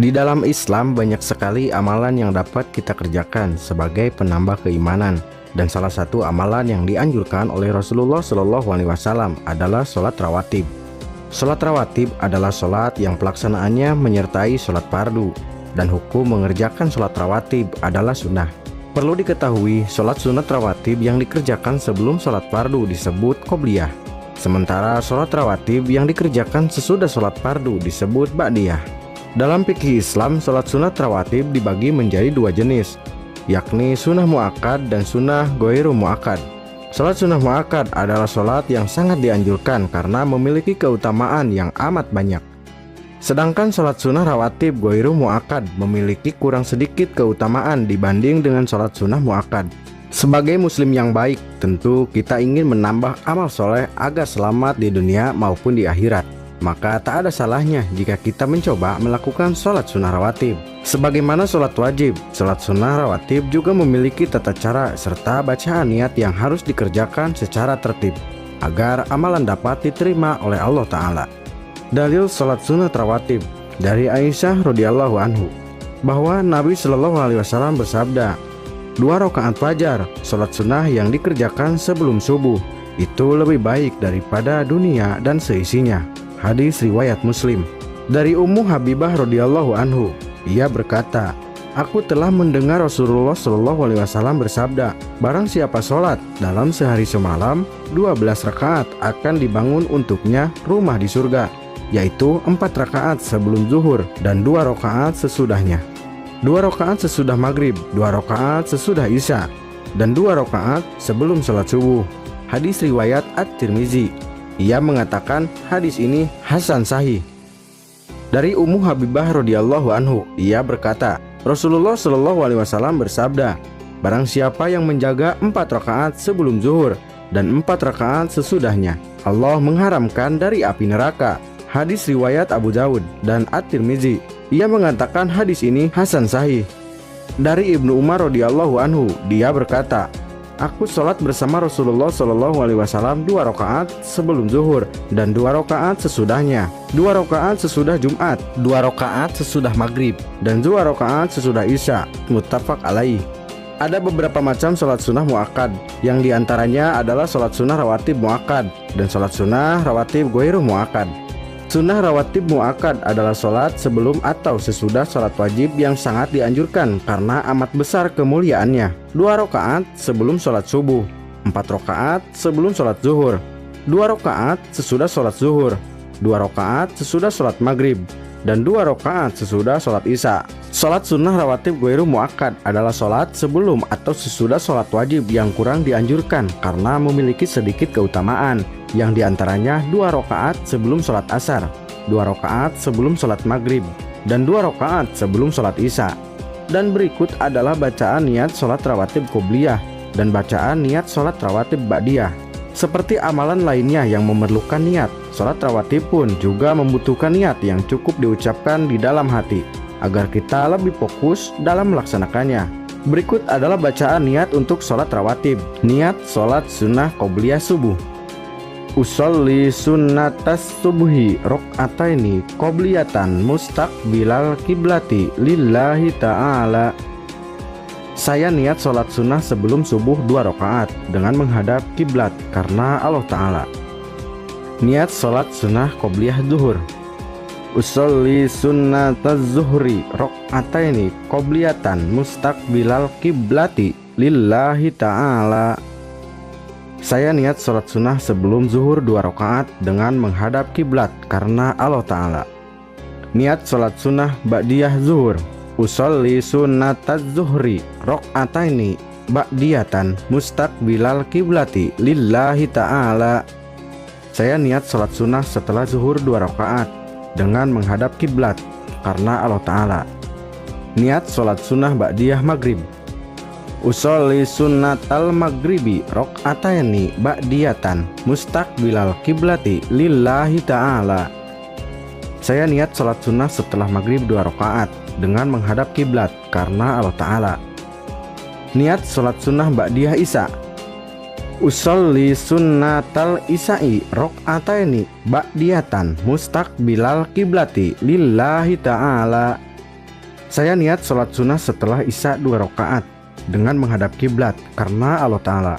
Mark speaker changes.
Speaker 1: Di dalam Islam banyak sekali amalan yang dapat kita kerjakan sebagai penambah keimanan, dan salah satu amalan yang dianjurkan oleh Rasulullah Shallallahu Alaihi Wasallam adalah sholat rawatib. Sholat rawatib adalah sholat yang pelaksanaannya menyertai sholat fardu, dan hukum mengerjakan sholat rawatib adalah sunnah. Perlu diketahui, sholat sunat rawatib yang dikerjakan sebelum sholat fardu disebut qobliyah, sementara sholat rawatib yang dikerjakan sesudah sholat fardu disebut ba'diyah. Dalam fikih Islam, sholat sunat rawatib dibagi menjadi dua jenis, yakni sunnah mu'akkad dan sunnah ghairu mu'akkad. Sholat sunnah mu'akkad adalah sholat yang sangat dianjurkan karena memiliki keutamaan yang amat banyak. Sedangkan sholat sunnah rawatib ghairu mu'akkad memiliki kurang sedikit keutamaan dibanding dengan sholat sunnah mu'akkad. Sebagai muslim yang baik, tentu kita ingin menambah amal soleh agar selamat di dunia maupun di akhirat. Maka tak ada salahnya jika kita mencoba melakukan sholat sunnah rawatib. Sebagaimana sholat wajib, sholat sunnah rawatib juga memiliki tata cara serta bacaan niat yang harus dikerjakan secara tertib agar amalan dapat diterima oleh Allah Ta'ala. Dalil sholat sunnah rawatib dari Aisyah radhiyallahu anhu bahwa Nabi Shallallahu Alaihi Wasallam bersabda, 2 rakaat fajar, sholat sunnah yang dikerjakan sebelum subuh, itu lebih baik daripada dunia dan seisinya. Hadis riwayat Muslim. Dari Ummu Habibah radhiyallahu anhu, ia berkata, aku telah mendengar Rasulullah Shallallahu Alaihi Wasallam bersabda, barang siapa sholat dalam sehari semalam 12 rakaat akan dibangun untuknya rumah di surga, yaitu 4 rakaat sebelum zuhur dan 2 rakaat sesudahnya, 2 rakaat sesudah maghrib, 2 rakaat sesudah isya, dan 2 rakaat sebelum sholat subuh. Hadis riwayat At-Tirmizi. Ia mengatakan hadis ini hasan sahih. Dari Ummu Habibah radhiyallahu anhu, ia berkata, Rasulullah Shallallahu Alaihi Wasallam bersabda, barang siapa yang menjaga 4 rakaat sebelum zuhur dan 4 rakaat sesudahnya, Allah mengharamkan dari api neraka. Hadis riwayat Abu Daud dan At-Tirmizi. Ia mengatakan hadis ini hasan sahih. Dari Ibnu Umar radhiyallahu anhu, dia berkata, aku sholat bersama Rasulullah Shallallahu Alaihi Wasallam 2 rakaat sebelum zuhur dan 2 rakaat sesudahnya, 2 rakaat sesudah Jumat, 2 rakaat sesudah maghrib, dan 2 rakaat sesudah isya. Muttafaq alaih. Ada beberapa macam sholat sunnah mu'akkad, yang diantaranya adalah sholat sunnah rawatib mu'akkad dan sholat sunnah rawatib ghairu mu'akkad. Sunnah rawatib mu'akkad adalah sholat sebelum atau sesudah sholat wajib yang sangat dianjurkan karena amat besar kemuliaannya. 2 rakaat sebelum sholat subuh, 4 rakaat sebelum sholat zuhur, 2 rakaat sesudah sholat zuhur, 2 rakaat sesudah sholat maghrib, dan 2 rakaat sesudah sholat isya. Sholat sunnah rawatib ghairu mu'akkad adalah sholat sebelum atau sesudah sholat wajib yang kurang dianjurkan karena memiliki sedikit keutamaan, yang diantaranya 2 rakaat sebelum sholat asar, 2 rakaat sebelum sholat maghrib, dan 2 rakaat sebelum sholat isya. Dan berikut adalah bacaan niat sholat rawatib qobliyah dan bacaan niat sholat rawatib ba'diyah. Seperti amalan lainnya yang memerlukan niat, sholat rawatib pun juga membutuhkan niat yang cukup diucapkan di dalam hati agar kita lebih fokus dalam melaksanakannya. Berikut adalah bacaan niat untuk sholat rawatib. Niat sholat sunnah qobliyah subuh. Usolli sunnatas subuhi rok'ataini qobliyatan mustaqbilal kiblati lillahi ta'ala. Saya niat sholat sunnah sebelum subuh 2 rakaat dengan menghadap kiblat karena Allah Ta'ala. Niat sholat sunnah qobliyah zuhur. Usolli sunnataz zuhri rok'ataini qobliyatan mustaqbilal kiblati lillahi ta'ala. Saya niat sholat sunnah sebelum zuhur 2 rakaat dengan menghadap kiblat karena Allah Ta'ala. Niat sholat sunnah ba'diyah zuhur. Usolli sunnataz zuhri rok'ataini ba'diyatan mustaqbilal kiblati lillahi ta'ala. Saya niat sholat sunnah setelah zuhur 2 rakaat dengan menghadap kiblat karena Allah Ta'ala. Niat sholat sunnah ba'diyah maghrib. Usolli sunnatal maghribi rok'ataini ba'diyatan mustaqbilal kiblati lillahi ta'ala. Saya niat sholat sunnah setelah maghrib 2 rakaat dengan menghadap kiblat karena Allah Ta'ala. Niat sholat sunnah ba'diyah isya. Usolli sunnatal isya'i rok'ataini ba'diyatan mustaqbilal kiblati lillahi ta'ala. Saya niat sholat sunnah setelah isya 2 rakaat dengan menghadap kiblat karena Allah Ta'ala.